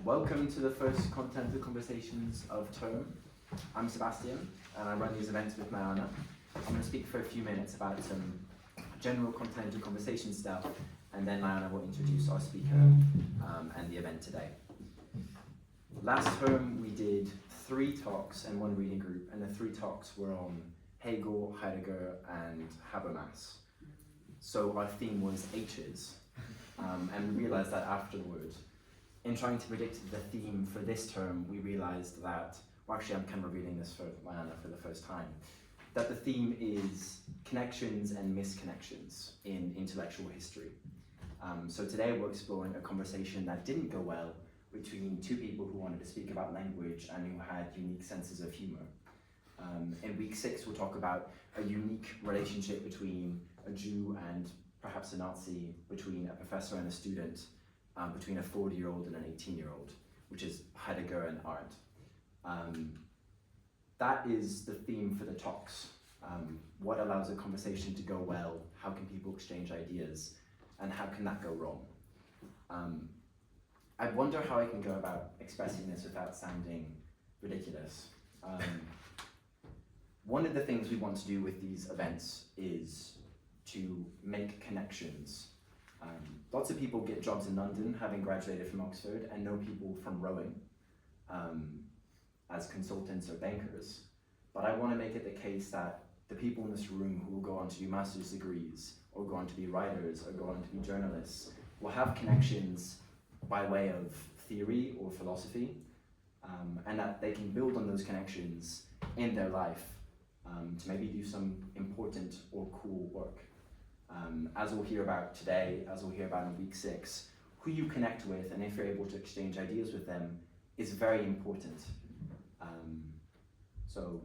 Welcome to the first Continental Conversations of term. I'm Sebastian, and I run these events with Nayana. I'm going to speak for a few minutes about some general Continental Conversation stuff, and then Nayana will introduce our speaker and the event today. Last term we did 3 talks and 1 reading group, and the 3 talks were on Hegel, Heidegger, and Habermas. So our theme was H's, and we realized that afterwards. In trying to predict the theme for this term, we realized that, well, actually I'm kind of revealing this for Nayana for the first time, that the theme is connections and misconnections in intellectual history. So today we're exploring a conversation that didn't go well between 2 people who wanted to speak about language and who had unique senses of humor. In week 6 we'll talk about a unique relationship between a Jew and perhaps a Nazi, between a professor and a student, between a 40-year-old and an 18-year-old, which is Heidegger and Arendt. That is the theme for the talks. What allows a conversation to go well? How can people exchange ideas? And how can that go wrong? I wonder how I can go about expressing this without sounding ridiculous. One of the things we want to do with these events is to make connections. Lots of people get jobs in London, having graduated from Oxford, and know people from Rowing as consultants or bankers. But I want to make it the case that the people in this room who will go on to do master's degrees, or go on to be writers, or go on to be journalists, will have connections by way of theory or philosophy, and that they can build on those connections in their life to maybe do some important or cool work. As we'll hear about today, as we'll hear about in week 6, who you connect with and if you're able to exchange ideas with them is very important. So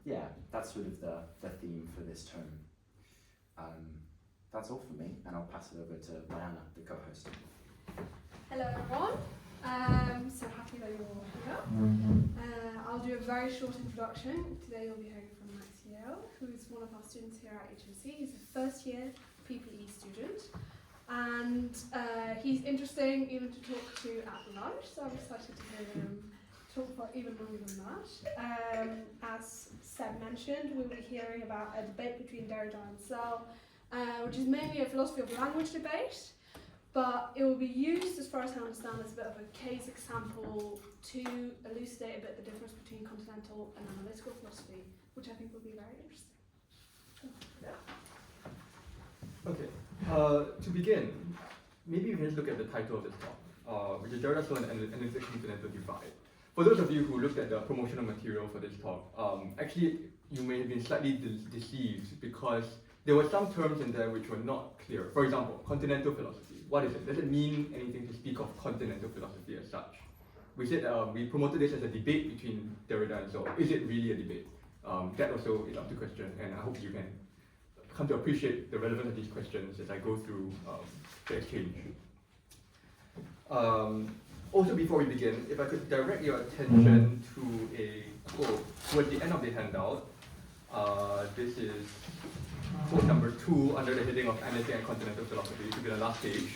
yeah, that's sort of the theme for this term. That's all from me, and I'll pass it over to Nayana, the co-host. Hello everyone, so happy that you're all here. I'll do a very short introduction. Today you'll be hearing from Max Yeo, who is one of our students here at HMC. He's a first year PPE student, and he's interesting even to talk to at lunch, so I'm excited to hear him talk for even longer than that. As Seb mentioned, we'll be hearing about a debate between Derrida and Searle, which is mainly a philosophy of language debate, but it will be used, as far as I understand, as a bit of a case example to elucidate a bit the difference between continental and analytical philosophy, which I think will be very interesting. Okay, to begin, maybe we can just look at the title of this talk, which is Derrida-Searle and Analytic-Continental Divide. For those of you who looked at the promotional material for this talk, actually you may have been slightly deceived because there were some terms in there which were not clear. For example, continental philosophy. What is it? Does it mean anything to speak of continental philosophy as such? We said we promoted this as a debate between Derrida and Searle. Is it really a debate? That also is up to question, and I hope you can come to appreciate the relevance of these questions as I go through the exchange. Also, before we begin, if I could direct your attention to a quote towards the end of the handout. This is quote number 2 under the heading of Analytic and Continental Philosophy. It should be the last page.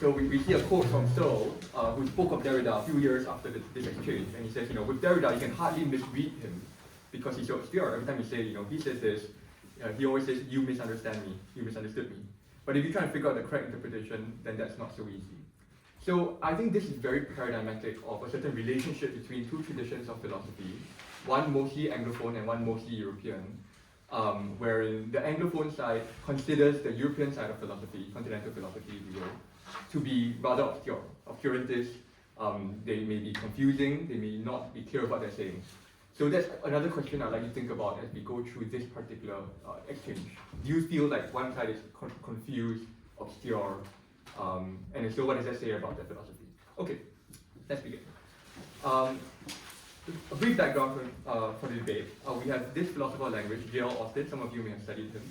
So we see a quote from Searle, who spoke of Derrida a few years after this exchange, and he says, with Derrida you can hardly misread him because he's so obscure. Every time you say, he says this, he always says, you misunderstand me, you misunderstood me. But if you try and figure out the correct interpretation, then that's not so easy. So I think this is very paradigmatic of a certain relationship between 2 traditions of philosophy, one mostly Anglophone and one mostly European, wherein the Anglophone side considers the European side of philosophy, continental philosophy if you will, to be rather obscure. Obscurantists, they may be confusing, they may not be clear about their saying. So that's another question I'd like you to think about as we go through this particular exchange. Do you feel like one side is confused, obscure, and so what does that say about their philosophy? Okay, let's begin. A brief background for the debate. We have this philosopher of language, J.L. Austin, some of you may have studied him,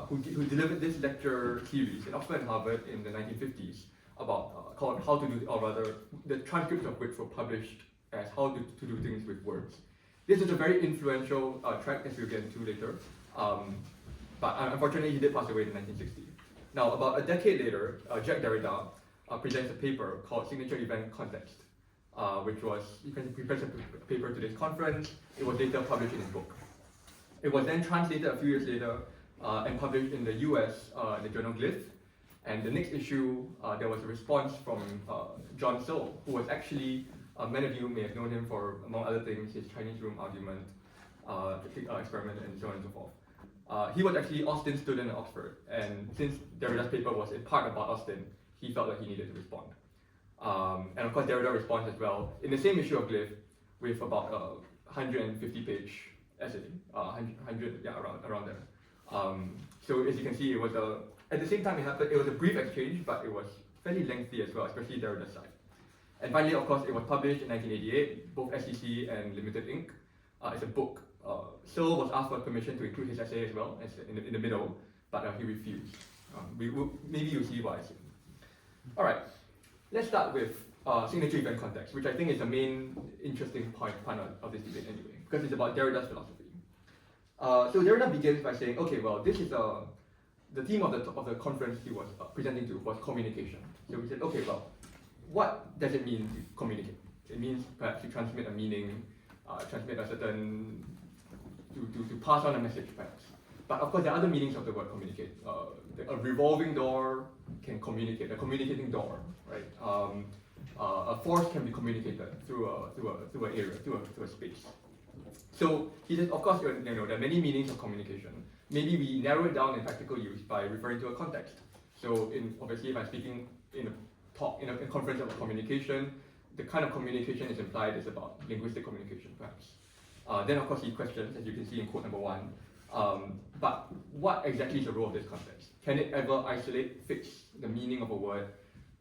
who delivered this lecture series in Oxford and Harvard in the 1950s about called How to Do, or rather, the transcripts of which were published as How to Do Things with Words. This is a very influential track, as we'll get into later, but unfortunately he did pass away in 1960. Now, about a decade later, Jacques Derrida presents a paper called Signature Event Context, which was, he presents a paper to this conference. It was later published in his book. It was then translated a few years later and published in the US in the journal Glyph. And the next issue, there was a response from John Searle, who was actually, many of you may have known him for, among other things, his Chinese room argument, experiment, and so on and so forth. He was actually Austin's student at Oxford, and since Derrida's paper was in part about Austin, he felt like he needed to respond. And of course, Derrida responds as well in the same issue of Glyph with about a 150-page essay, 100, yeah, around there. So as you can see, it was at the same time it was a brief exchange, but it was fairly lengthy as well, especially Derrida's side. And finally, of course, it was published in 1988, both SEC and Limited Inc. It's a book. Searle was asked for permission to include his essay as well, as in the middle, but he refused. Maybe you'll see why soon. All right, let's start with signature event context, which I think is the main interesting part of this debate anyway, because it's about Derrida's philosophy. So Derrida begins by saying, okay, well, this is the theme of the conference he was presenting to was communication. So we said, okay, well, what does it mean to communicate? It means perhaps to transmit a meaning, transmit a certain, to pass on a message perhaps. But of course there are other meanings of the word communicate. A revolving door can communicate, a communicating door, right? A force can be communicated through an area, through a space. So he says, of course, there are many meanings of communication. Maybe we narrow it down in practical use by referring to a context. So obviously, if I'm speaking in a conference about communication, the kind of communication is implied is about linguistic communication, perhaps. Then, of course, he questions, as you can see in quote number 1, but what exactly is the role of this context? Can it ever isolate, fix the meaning of a word?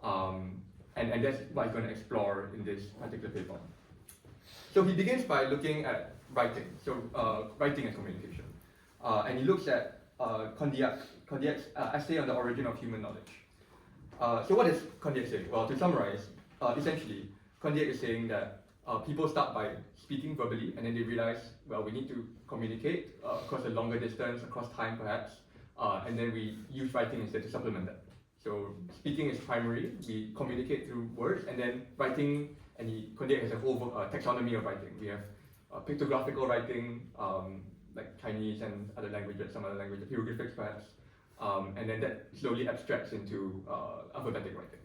And that's what he's going to explore in this particular paper. So he begins by looking at writing, so writing and communication. And he looks at Condiac's essay on the origin of human knowledge. So what does Condiac say? Well, to summarize, essentially, Condiac is saying that people start by speaking verbally, and then they realize, well, we need to communicate across a longer distance, across time perhaps, and then we use writing instead to supplement that. So speaking is primary, we communicate through words, and then writing, and Condiac has a whole taxonomy of writing. We have pictographical writing, like Chinese and other languages, some other languages, hieroglyphics perhaps, and then that slowly abstracts into alphabetic writing.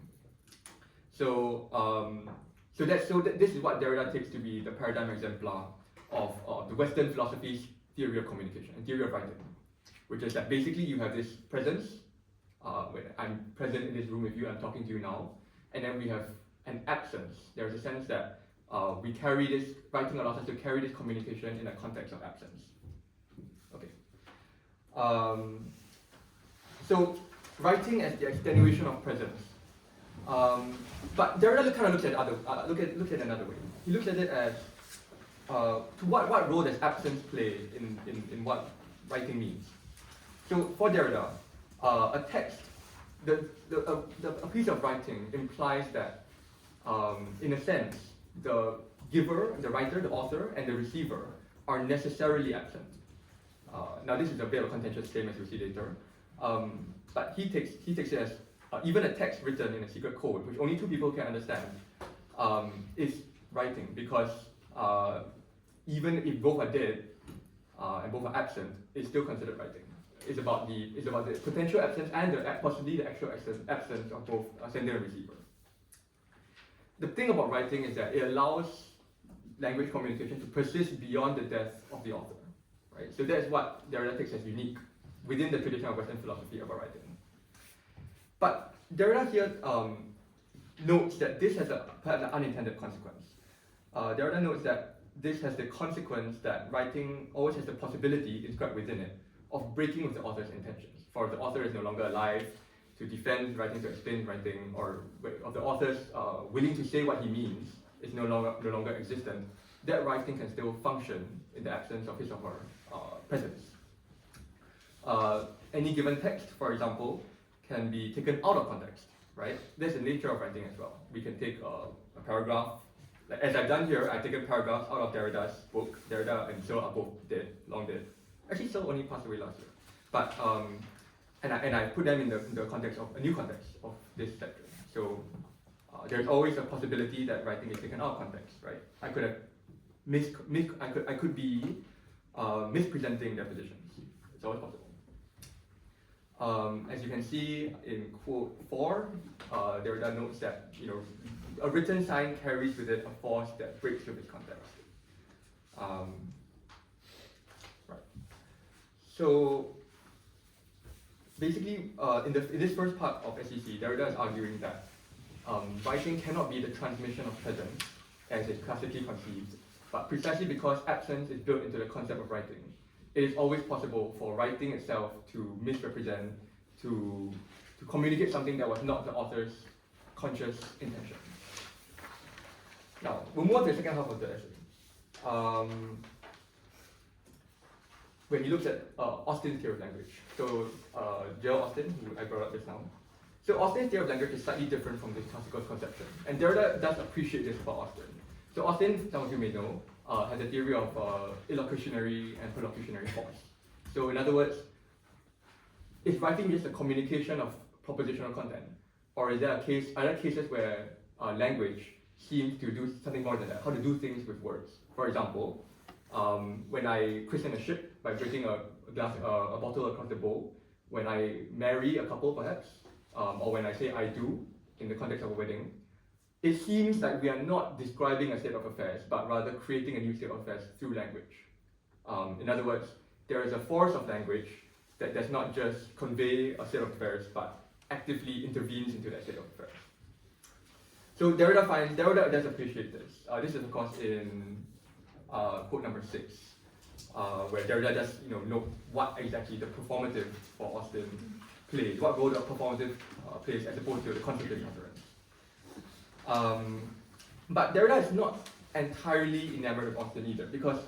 This is what Derrida takes to be the paradigm exemplar of the Western philosophy's theory of communication and theory of writing, which is that basically you have this presence, when I'm present in this room with you, I'm talking to you now, and then we have an absence. There's a sense that we carry this, writing allows us to carry this communication in a context of absence. Okay. So writing as the extenuation of presence. But Derrida kind of looks at another way. He looks at it as to what role does absence play in what writing means. So for Derrida, a text, a piece of writing implies that, in a sense, the giver, the writer, the author, and the receiver are necessarily absent. Now this is a bit of a contentious claim, as you'll see later, but he takes it as even a text written in a secret code, which only 2 people can understand, is writing, because even if both are dead and both are absent, it's still considered writing. It's about the potential absence and possibly the actual absence of both sender and receiver. The thing about writing is that it allows language communication to persist beyond the death of the author, right? So that's what Derrida takes as unique within the tradition of Western philosophy about writing. But Derrida here notes that this has perhaps an unintended consequence. Derrida notes that this has the consequence that writing always has the possibility inscribed within it of breaking with the author's intentions. For if the author is no longer alive to defend writing, to explain writing, or of the author's willing to say what he means is no longer existent, that writing can still function in the absence of his or her presence. Any given text, for example, can be taken out of context, right? That's the nature of writing as well. We can take a paragraph, like as I've done here, I've taken paragraphs out of Derrida's book. Derrida and Searle are both dead, long dead. Actually, Searle only passed away last year. But and I put them in the context of a new context of this lecture. So there's always a possibility that writing is taken out of context, right? I could have I could be mispresenting their positions. It's always possible. As you can see in quote 4, Derrida notes that a written sign carries with it a force that breaks with its context. Right. So basically, in this first part of SEC, Derrida is arguing that writing cannot be the transmission of presence as is classically conceived, but precisely because absence is built into the concept of writing, it is always possible for writing itself to misrepresent, to communicate something that was not the author's conscious intention. Now, we'll move on to the second half of the essay. When he looks at Austin's theory of language. So, Gerald Austin, who I brought up just now. So, Austin's theory of language is slightly different from this classical conception, and Derrida does appreciate this about Austin. So, Austin, some of you may know, has a theory of illocutionary and perlocutionary force. So, in other words, is writing just a communication of propositional content, or is there other cases where language seems to do something more than that? How to do things with words? For example, when I christen a ship by breaking a bottle across the bowl, when I marry a couple perhaps, or when I say I do in the context of a wedding, it seems like we are not describing a state of affairs, but rather creating a new state of affairs through language. In other words, there is a force of language that does not just convey a state of affairs, but actively intervenes into that state of affairs. So Derrida does appreciate this. This is of course in quote number 6, where Derrida does note what exactly the performative for Austin plays, what role the performative plays as opposed to the contemplative utterance. But Derrida is not entirely enamored with Austin either, because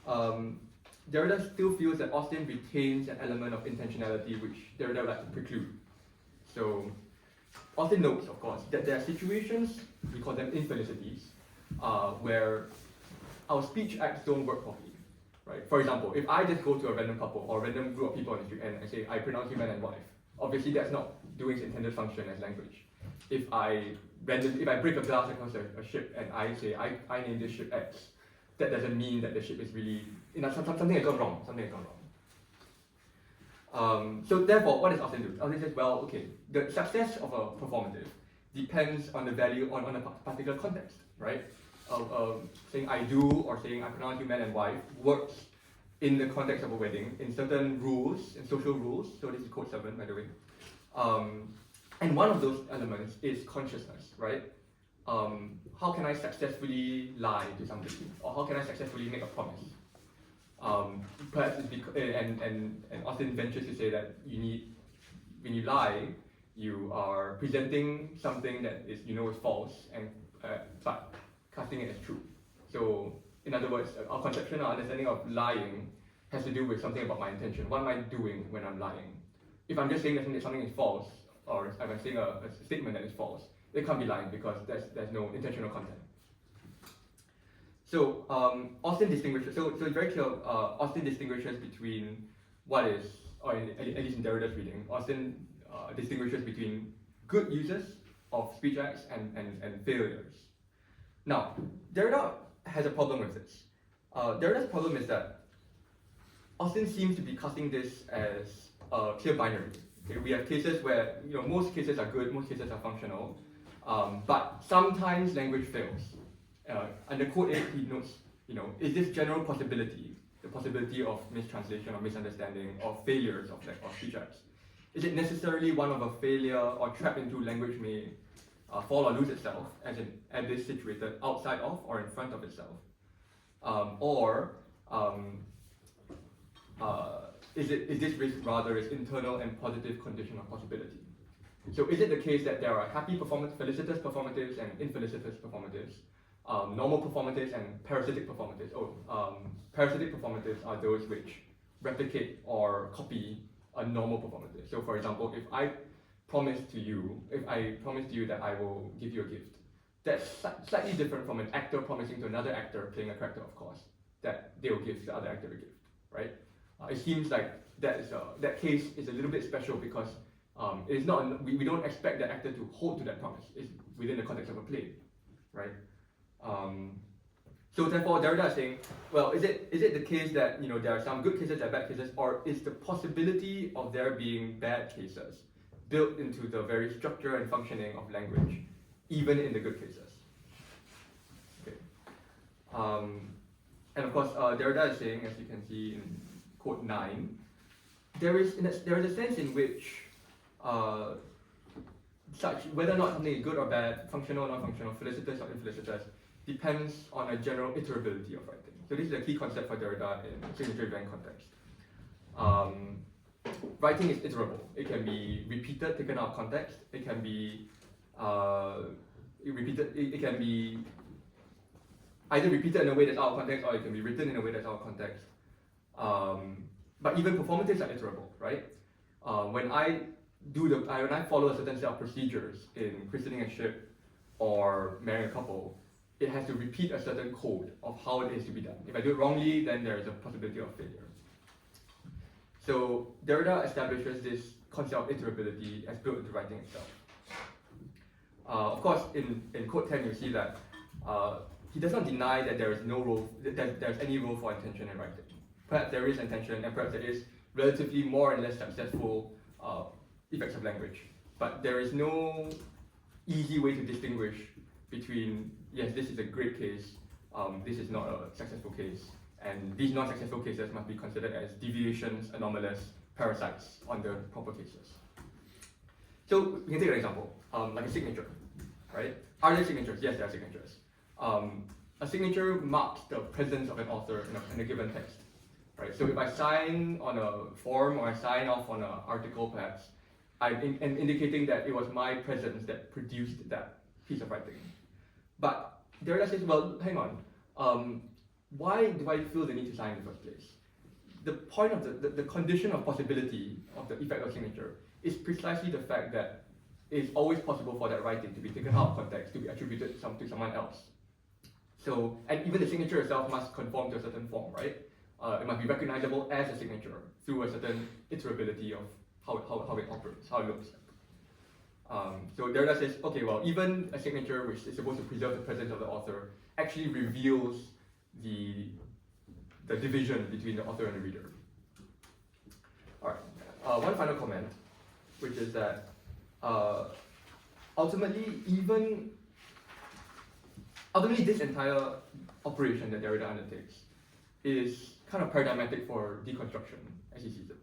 Derrida still feels that Austin retains an element of intentionality which Derrida would like to preclude. So Austin notes, of course, that there are situations, we call them infelicities, where our speech acts don't work properly. Right? For example, if I just go to a random couple or a random group of people on the street and I say, I pronounce you man and wife, obviously that's not doing its intended function as language. If I break a glass across a ship and I say, I name this ship X, that doesn't mean that the ship is really, something has gone wrong. So therefore, what does Austin do? Austin says, well, okay, the success of a performative depends on the value on a particular context, right? Saying I do or saying I pronounce you man and wife works in the context of a wedding, in certain rules, in social rules. So this is quote 7, by the way. And one of those elements is consciousness, right? How can I successfully lie to somebody? Or how can I successfully make a promise? Perhaps it's because, and Austin ventures to say that when you lie, you are presenting something that is is false, and but casting it as true. So in other words, our conception, our understanding of lying has to do with something about my intention. What am I doing when I'm lying? If I'm just saying that something is false, or if I'm saying a statement that is false, it can't be lying because there's no intentional content. So Austin distinguishes. So it's very clear. Austin distinguishes between what is, or at least in Derrida's reading, Austin distinguishes between good uses of speech acts and failures. Now, Derrida has a problem with this. Derrida's problem is that Austin seems to be casting this as a clear binary. Okay, we have cases where most cases are good, most cases are functional, but sometimes language fails. Under quote 8, he notes, is this general possibility, the possibility of mistranslation or misunderstanding or failures of speech acts, is it necessarily one of a failure or trap into language may fall or lose itself, as an abyss situated outside of or in front of itself? Is this risk rather its internal and positive condition of possibility? So is it the case that there are happy felicitous performatives and infelicitous performatives, normal performatives and parasitic performatives? Parasitic performatives are those which replicate or copy a normal performative. So for example, if I promise to you that I will give you a gift, that's slightly different from an actor promising to another actor playing a character, of course, that they will give the other actor a gift, right? It seems like that case is a little bit special because It is not, we don't expect the actor to hold to that promise. It's within the context of a play, right? So therefore, Derrida is saying, well, is it the case that there are some good cases and bad cases, or is the possibility of there being bad cases built into the very structure and functioning of language, even in the good cases? Okay. And of course, Derrida is saying, as you can see in quote 9, there is a sense in which such whether or not something is good or bad, functional or non-functional, felicitous or infelicitous, depends on a general iterability of writing. So this is a key concept for Derrida in signature event context. Writing is iterable. It can be repeated, taken out of context. It can be repeated. It can be either repeated in a way that's out of context, or it can be written in a way that's out of context. But even performances are iterable, right? When I follow a certain set of procedures in christening a ship or marrying a couple, it has to repeat a certain code of how it is to be done. If I do it wrongly, then there is a possibility of failure. So Derrida establishes this concept of iterability as built into writing itself. Of course, in quote 10, you see that he does not deny that there is no role, that there's any role for intention in writing. Perhaps there is intention, and perhaps there is relatively more and less successful effects of language. But there is no easy way to distinguish between, yes, this is a great case, this is not a successful case, and these non-successful cases must be considered as deviations, anomalous, parasites on the proper cases. So we can take an example, like a signature, right? Are there signatures? Yes, there are signatures. A signature marks the presence of an author in a given text, right? So if I sign on a form or I sign off on an article, perhaps, I'm indicating that it was my presence that produced that piece of writing. But Derrida says, well, hang on, why do I feel the need to sign in the first place? The point of the condition of possibility of the effect of signature is precisely the fact that it is always possible for that writing to be taken out of context, to be attributed to someone else. So, and even the signature itself must conform to a certain form, right? It must be recognizable as a signature through a certain iterability of how it operates, how it looks like. So Derrida says, okay, well, even a signature which is supposed to preserve the presence of the author actually reveals the division between the author and the reader. All right, one final comment, which is that ultimately this entire operation that Derrida undertakes is kind of paradigmatic for deconstruction as he sees it.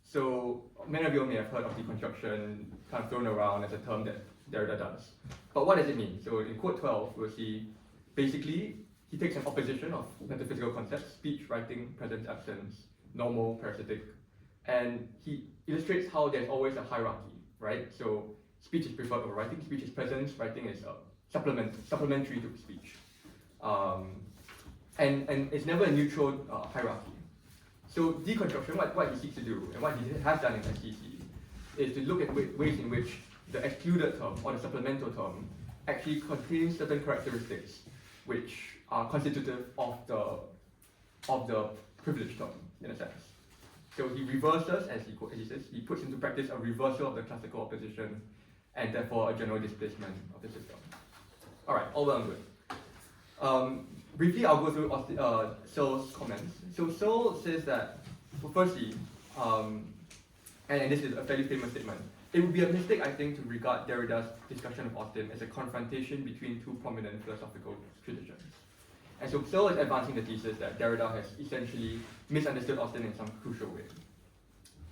So many of you may have heard of deconstruction kind of thrown around as a term that Derrida does. But what does it mean? So in quote 12, we'll see basically he takes an opposition of metaphysical concepts, speech, writing, presence, absence, normal, parasitic, and he illustrates how there's always a hierarchy, right? So speech is preferred over writing, speech is presence, writing is supplementary to speech. And it's never a neutral hierarchy. So deconstruction, what he seeks to do, and what he has done in SCC, is to look at ways in which the excluded term, or the supplemental term, actually contains certain characteristics which are constitutive of the privileged term, in a sense. So he reverses, as he says, he puts into practice a reversal of the classical opposition, and therefore a general displacement of the system. All right, all well and good. Briefly, I'll go through Searle's comments. So Searle says that, well, firstly, and this is a fairly famous statement, it would be a mistake, I think, to regard Derrida's discussion of Austin as a confrontation between two prominent philosophical traditions. And so Searle is advancing the thesis that Derrida has essentially misunderstood Austin in some crucial way.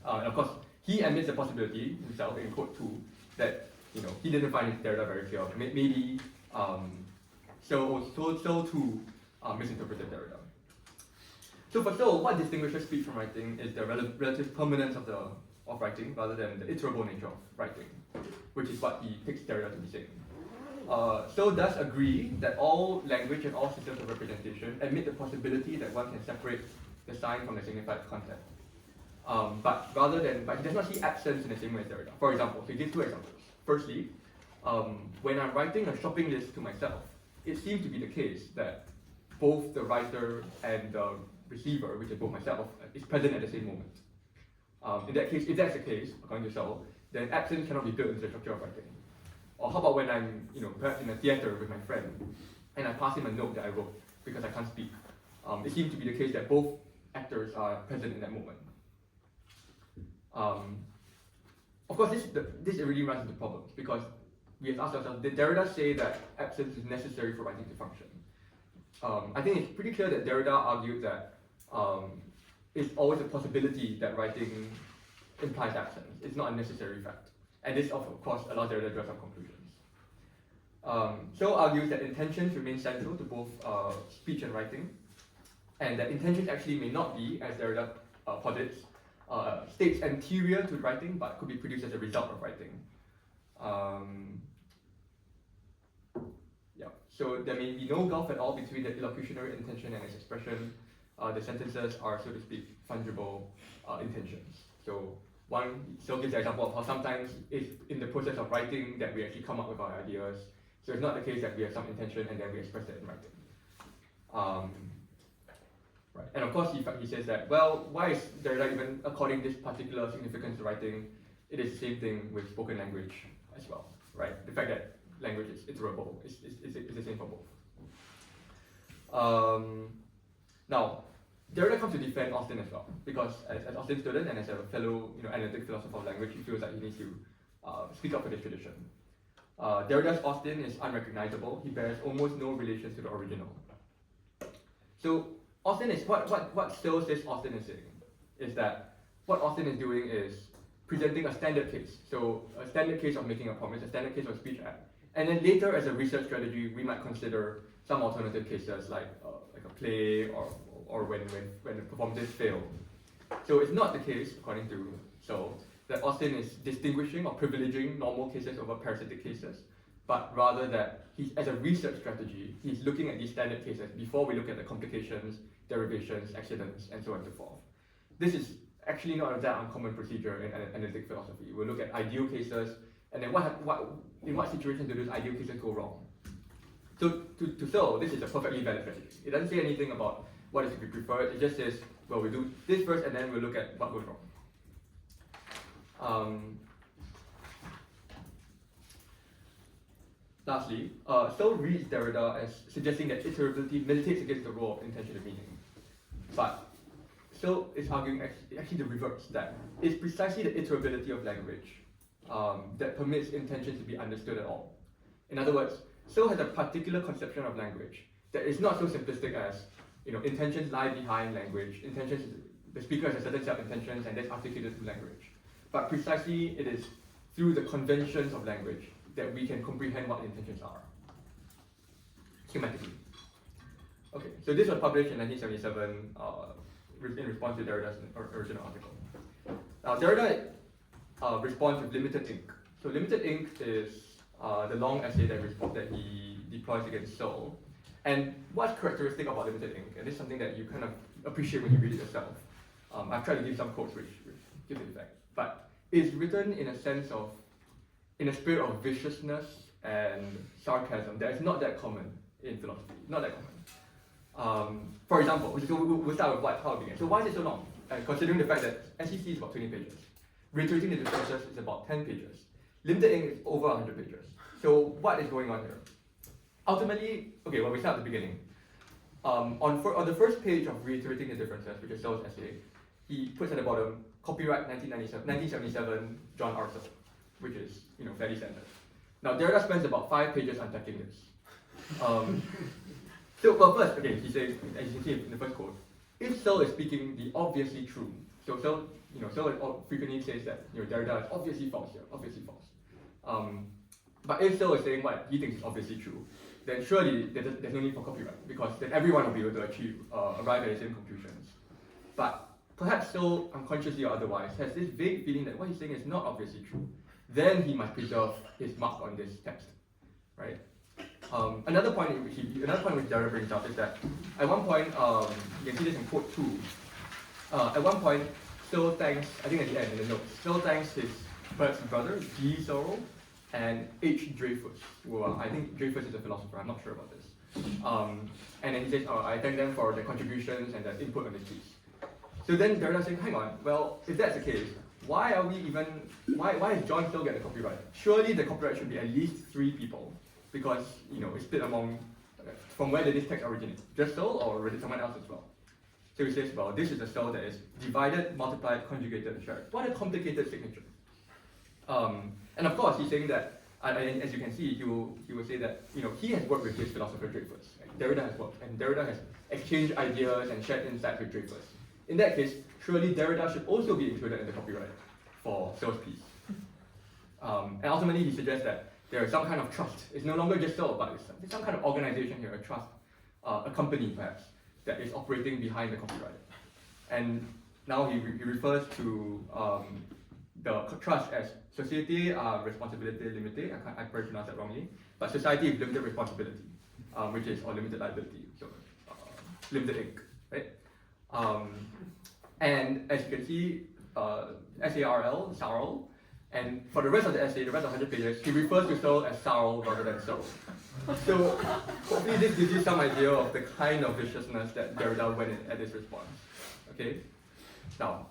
And of course, he admits the possibility himself in quote 2 that he didn't find Derrida very clear. Maybe Searle too misinterpreted Derrida. So for Searle, what distinguishes speech from writing is the relative permanence of writing rather than the iterable nature of writing, which is what he takes Derrida to be saying. Searle does agree that all language and all systems of representation admit the possibility that one can separate the sign from the signified content. But he does not see absence in the same way as Derrida. For example, he gives two examples. Firstly, when I'm writing a shopping list to myself, it seems to be the case that both the writer and the receiver, which is both myself, is present at the same moment. In that case, if that's the case, according to Searle, then absence cannot be built into the structure of writing. Or how about when I'm, perhaps in a theater with my friend, and I pass him a note that I wrote because I can't speak. It seems to be the case that both actors are present in that moment. Of course, this already runs into problems because we have asked ourselves, did Derrida say that absence is necessary for writing to function? I think it's pretty clear that Derrida argued that it's always a possibility that writing implies absence. It's not a necessary fact. And this, of course, allows Derrida to draw some conclusions. Searle argues that intentions remain central to both speech and writing, and that intentions actually may not be, as Derrida posits, states anterior to writing, but could be produced as a result of writing. So there may be no gulf at all between the illocutionary intention and its expression. The sentences are, so to speak, fungible intentions. So Searle gives the example of how sometimes it's in the process of writing that we actually come up with our ideas. So it's not the case that we have some intention and then we express it in writing. Right. And of course he says that, well, why is Derrida even according this particular significance to writing? It is the same thing with spoken language as well, right? The fact that language is iterable is the same for both. Now, Derrida comes to defend Austin as well, because as Austin student and as a fellow analytic philosopher of language, he feels that he needs to speak up for this tradition. Derrida's Austin is unrecognizable. He bears almost no relation to the original. So Austin is what Searle says Austin is saying is that what Austin is doing is presenting a standard case. So a standard case of making a promise, a standard case of speech act. And then later, as a research strategy, we might consider some alternative cases like a play or when the performances fail. So it's not the case, according to Searle, that Austin is distinguishing or privileging normal cases over parasitic cases, but rather that as a research strategy, he's looking at these standard cases before we look at the complications, derivations, accidents, and so on and so forth. This is actually not that uncommon procedure in analytic philosophy. We'll look at ideal cases, and then in what situations do those ideal cases go wrong? So to Searle, this is a perfectly valid strategy. It doesn't say anything about what is to be preferred. It just says, well, we do this first, and then we'll look at what goes wrong. Lastly, Searle reads Derrida as suggesting that iterability militates against the role of intention and meaning. But Searle is arguing actually the reverse, that it's precisely the iterability of language that permits intention to be understood at all. In other words, Searle has a particular conception of language that is not so simplistic as, intentions lie behind language, the speaker has a certain set of intentions and that's articulated through language. But precisely it is through the conventions of language that we can comprehend what intentions are, schematically. Okay, so this was published in 1977 in response to Derrida's original article. Now, Derrida responds with limited ink. So limited ink is the long essay that he deploys against Searle. And what's characteristic about limited ink, and this is something that you kind of appreciate when you read it yourself. I've tried to give some quotes which give the effect. But it's written in a spirit of viciousness and sarcasm that is not that common in philosophy, not that common. For example, so we'll start with how it began. So why is it so long? Considering the fact that SEC is about 20 pages, reiterating the differences is about 10 pages, limited ink is over 100 pages. So what is going on here? Ultimately, okay, well, we start at the beginning. On the first page of reiterating the differences, which is Searle's essay, he puts at the bottom, copyright 1977, John R. Searle, which is fairly standard. Now Derrida spends about 5 pages unpacking this. First, okay, he says, as you can see in the first quote, if Searle is speaking the obviously true, so Searle frequently says that Derrida is obviously false here, obviously false. But if Searle is saying what he thinks is obviously true, then surely there's no need for copyright, because then everyone will be able to arrive at the same conclusions. But perhaps Searle, unconsciously or otherwise, has this vague feeling that what he's saying is not obviously true. Then he must preserve his mark on this text, right? Another point which Derrida brings up is that at one point, you can see this in quote 2. At one point, Searle thanks, I think at the end in the notes, Searle thanks his brother, G. Searle, and H. Dreyfus, who I think Dreyfus is a philosopher, I'm not sure about this. And then he says, I thank them for their contributions and their input on this piece. So then Derrida saying, hang on, well, if that's the case, why does John still get the copyright? Surely the copyright should be at least 3 people, because it's split among, from where did this text originate? Just Searle, or was it someone else as well? So he says, well, this is a Searle that is divided, multiplied, conjugated, and shared. What a complicated signature. And of course, he's saying that, and as you can see, he will say that he has worked with his philosopher Dreyfus. Derrida has worked, and Derrida has exchanged ideas and shared insights with Dreyfus. In that case, surely Derrida should also be included in the copyright for Searle's piece. And ultimately, he suggests that there is some kind of trust. It's no longer just Searle, but it's some kind of organization here, a trust, a company perhaps, that is operating behind the copyright. And now he refers to the trust as Société à responsabilité limitée. I probably pronounced that wrongly, but society with limited responsibility, which is, or limited liability, so limited Inc. Right? And as you can see, SARL, Searle, and for the rest of the essay, the rest of 100 pages, he refers to Searle as Searle rather than Searle. So hopefully this gives you some idea of the kind of viciousness that Derrida went in at this response. Okay? Now,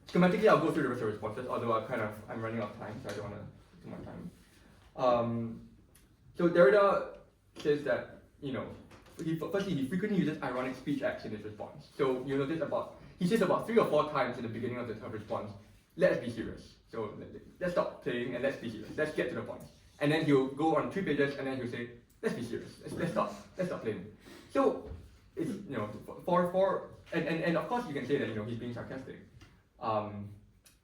schematically I'll go through the rest of the responses, although I'm running out of time, so I don't want to take too much time. So Derrida says that, firstly, he frequently uses ironic speech acts in his response. So you notice he says about 3 or 4 times in the beginning of the response, let's be serious. So let's stop playing and let's be serious. Let's get to the point. And then he'll go on 3 pages and then he'll say, let's be serious. Let's stop playing. So it's and of course you can say that he's being sarcastic. And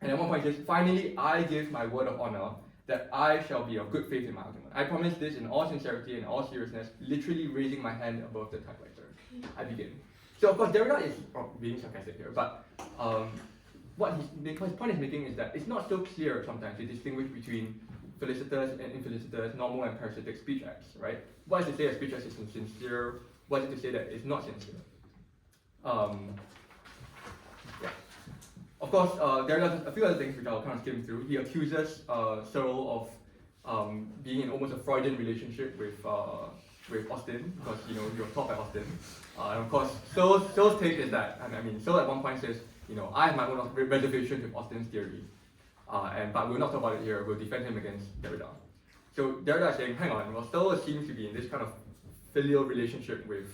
at one point he says, finally I give my word of honor that I shall be of good faith in my argument. I promise this in all sincerity and all seriousness, literally raising my hand above the typewriter. I begin. So of course Derrida is being sarcastic here, but what his point is making is that it's not so clear sometimes to distinguish between felicitous and infelicitous, normal and parasitic speech acts, right? What is to say a speech act is sincere? What is to say that it's not sincere? Yeah. Of course, there are a few other things which I'll kind of skim through. He accuses Searle of being in almost a Freudian relationship with Austin, because you're taught by Austin. And of course, Searle's take is that, Searle at one point says, I have my own reservations with Austin's theory, but we'll not talk about it here. We'll defend him against Derrida. So Derrida is saying, hang on, well, Searle seems to be in this kind of filial relationship with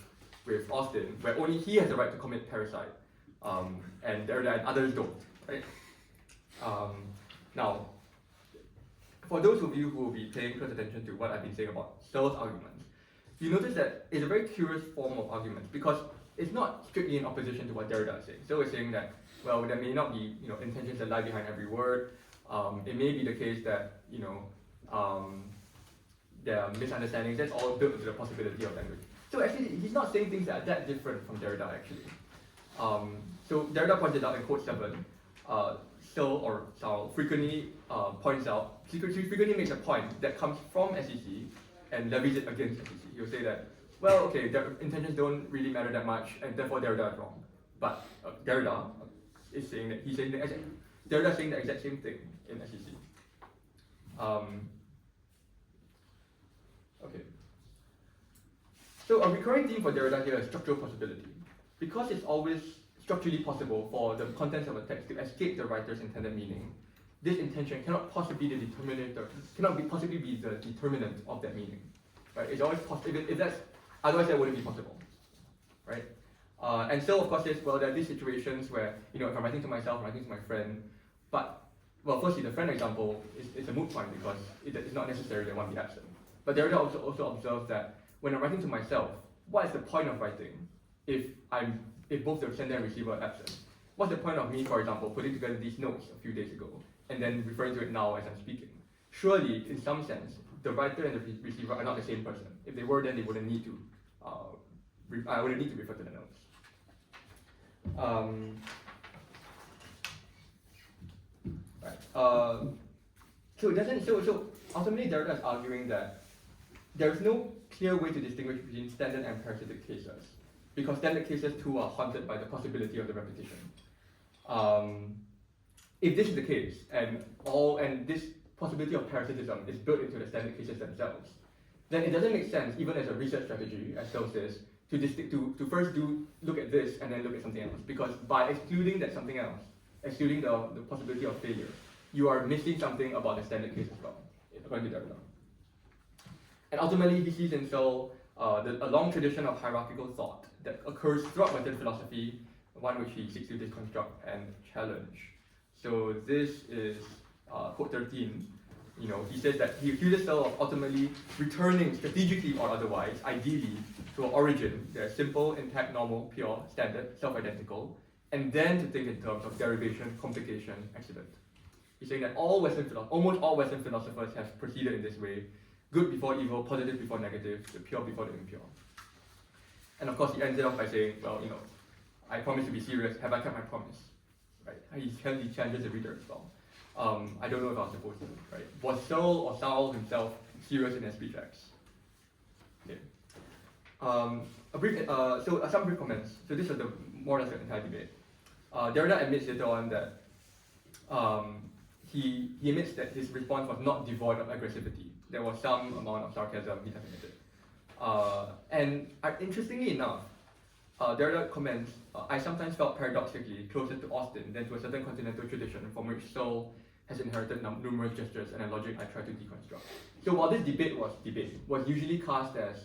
Austin, where only he has the right to commit parricide, and Derrida and others don't, right? Now, for those of you who will be paying close attention to what I've been saying about Searle's arguments, you notice that it's a very curious form of argument, because it's not strictly in opposition to what Derrida is saying. So we're saying that, well, there may not be intentions that lie behind every word. It may be the case that there are misunderstandings. That's all built into the possibility of language. So actually, he's not saying things that are that different from Derrida actually. So Derrida pointed out in quote 7, Searle frequently frequently makes a point that comes from SEC and levies it against SEC. He'll say that, well, okay, their intentions don't really matter that much, and therefore Derrida is wrong. But Derrida is saying that Derrida is saying the exact same thing in SEC. Okay. So a recurring theme for Derrida here is structural possibility. Because it's always structurally possible for the contents of a text to escape the writer's intended meaning, this intention cannot possibly be the determinant of that meaning. Right? It's always possible. If that's otherwise that wouldn't be possible. Right? And so of course says, well, there are these situations where, if I'm writing to myself, I'm writing to my friend, but well, firstly, the friend example is a moot point because it's not necessary that one be absent. But Derrida also observes that when I'm writing to myself, what is the point of writing if both the sender and receiver are absent? What's the point of me, for example, putting together these notes a few days ago and then referring to it now as I'm speaking? Surely, in some sense, the writer and the receiver are not the same person. If they were, then they wouldn't need to. I wouldn't need to refer to the notes. Right. So ultimately, Derrida is arguing that there is no clear way to distinguish between standard and parasitic cases, because standard cases too are haunted by the possibility of the repetition. If this is the case, and this possibility of parasitism is built into the standard cases themselves, then it doesn't make sense, even as a research strategy, as Searle says, to first look at this and then look at something else, because by excluding that something else, excluding the possibility of failure, you are missing something about the standard case as well, according to Derrida. And ultimately, he sees in Searle a long tradition of hierarchical thought that occurs throughout Western philosophy, one which he seeks to deconstruct and challenge. So this is quote 13. He says that he accuses Searle of ultimately returning strategically or otherwise, ideally, to an origin that is simple, intact, normal, pure, standard, self-identical, and then to think in terms of derivation, complication, accident. He's saying that almost all Western philosophers have proceeded in this way: good before evil, positive before negative, the pure before the impure. And of course, he ends it off by saying, well, I promise to be serious. Have I kept my promise? Right? He challenges the reader as well. I don't know if I was supposed to. Right? Was Searle or Searle himself serious in his speech acts? Okay. Some brief comments. So this is more or less the entire debate. Derrida admits later on that he admits that his response was not devoid of aggressivity. There was some amount of sarcasm, he has admitted. Interestingly enough, Derrida comments, I sometimes felt paradoxically closer to Austin than to a certain continental tradition from which Searle has inherited numerous gestures and a logic I try to deconstruct. So while this debate was usually cast as,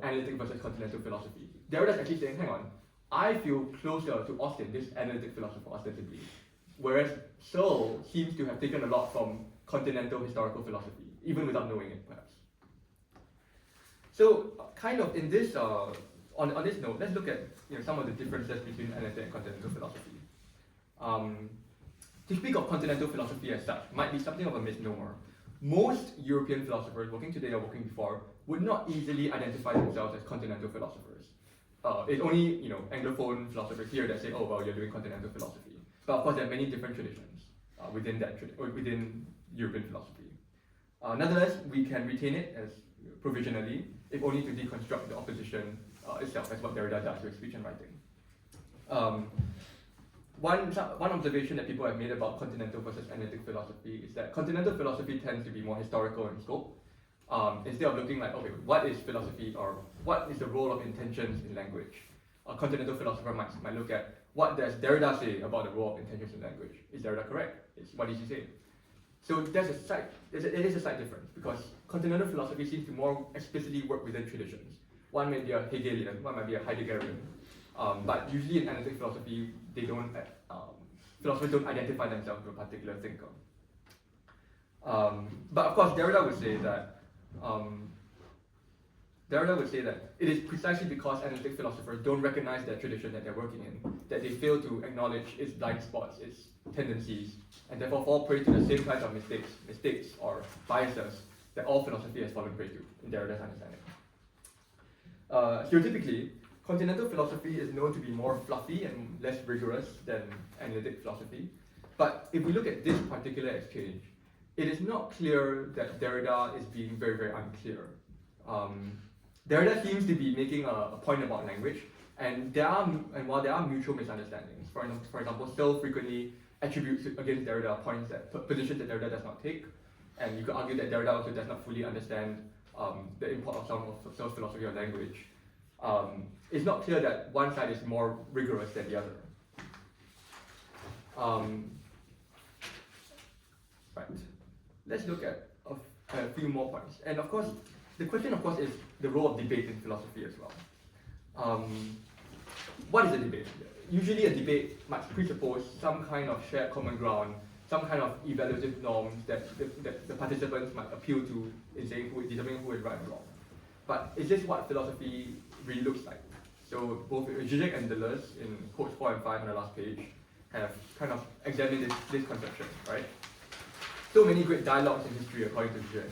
analytic versus continental philosophy, Derrida is actually saying, hang on, I feel closer to Austin, this analytic philosopher ostensibly, whereas Searle seems to have taken a lot from continental historical philosophy, even without knowing it, perhaps. So, kind of in this, on this note, let's look at some of the differences between analytic and continental philosophy. To speak of continental philosophy as such might be something of a misnomer. Most European philosophers, working today or working before, would not easily identify themselves as continental philosophers. It's only Anglophone philosophers here that say, oh well, you're doing continental philosophy. But of course, there are many different traditions within European philosophy. Nonetheless, we can retain it as provisionally, if only to deconstruct the opposition itself, as what Derrida does with speech and writing. One observation that people have made about continental versus analytic philosophy is that continental philosophy tends to be more historical in scope. Instead of looking like, okay, what is philosophy or what is the role of intentions in language? A continental philosopher might look at what does Derrida say about the role of intentions in language? Is Derrida correct? What does he say? So it is a slight difference because continental philosophy seems to more explicitly work within traditions. One may be a Hegelian, one might be a Heideggerian. But usually in analytic philosophy, philosophers don't identify themselves with a particular thinker. But of course, Derrida would say that it is precisely because analytic philosophers don't recognize that tradition that they're working in, that they fail to acknowledge its blind spots, its tendencies, and therefore fall prey to the same kinds of mistakes or biases that all philosophy has fallen prey to, in Derrida's understanding. Stereotypically, continental philosophy is known to be more fluffy and less rigorous than analytic philosophy. But if we look at this particular exchange, it is not clear that Derrida is being very, very unclear. Derrida seems to be making a point about language, and while there are mutual misunderstandings, for example, Searle frequently attributes against Derrida positions that Derrida does not take, and you could argue that Derrida also does not fully understand the import of some of Searle's philosophy of language. It's not clear that one side is more rigorous than the other. Right. Let's look at a few more points. And of course, the question, of course, is the role of debate in philosophy as well. What is a debate? Usually a debate must presuppose some kind of shared common ground, some kind of evaluative norms that the participants might appeal to in determining who is right or wrong. But is this what philosophy really looks like? So both Zizek and Deleuze in quotes 4 and 5 on the last page have kind of examined this conception, right? So many great dialogues in history, according to Zizek,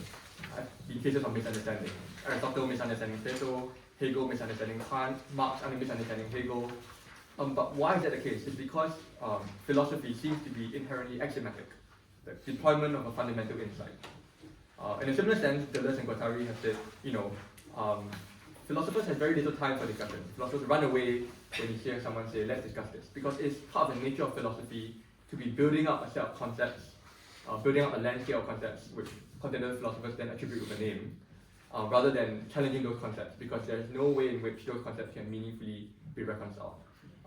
have been cases of misunderstanding. Aristotle misunderstanding Plato, Hegel misunderstanding Kant, Marx misunderstanding Hegel. But why is that the case? It's because philosophy seems to be inherently axiomatic, the deployment of a fundamental insight. In a similar sense, Deleuze and Guattari have said, philosophers have very little time for discussion. Philosophers run away when you hear someone say, let's discuss this, because it's part of the nature of philosophy to be building up a set of concepts, building up a landscape of concepts, which continental philosophers then attribute with a name, rather than challenging those concepts, because there's no way in which those concepts can meaningfully be reconciled.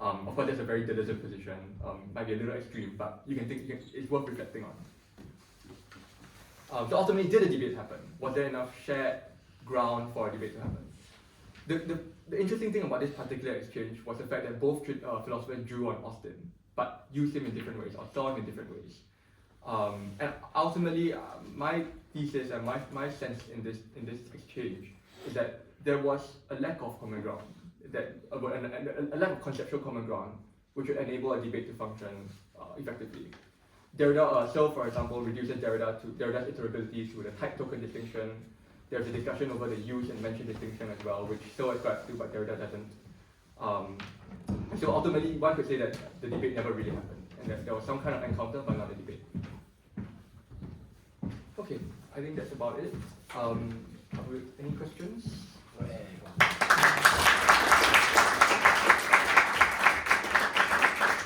Of course, that's a very divisive position. Might be a little extreme, but it's worth reflecting on. So ultimately, did a debate happen? Was there enough shared ground for a debate to happen? The interesting thing about this particular exchange was the fact that both philosophers drew on Austin, but used him in different ways, or saw him in different ways. And ultimately, my thesis and my sense in this exchange is that there was a lack of common ground, a lack of conceptual common ground, which would enable a debate to function effectively. Searle, for example, reduces Derrida's iterability to the type token distinction. There's a discussion over the use and mention distinction as well, which Searle ascribes to, but Derrida doesn't. So ultimately, one could say that the debate never really happened, and that there was some kind of encounter, but not a debate. Okay, I think that's about it. Any questions?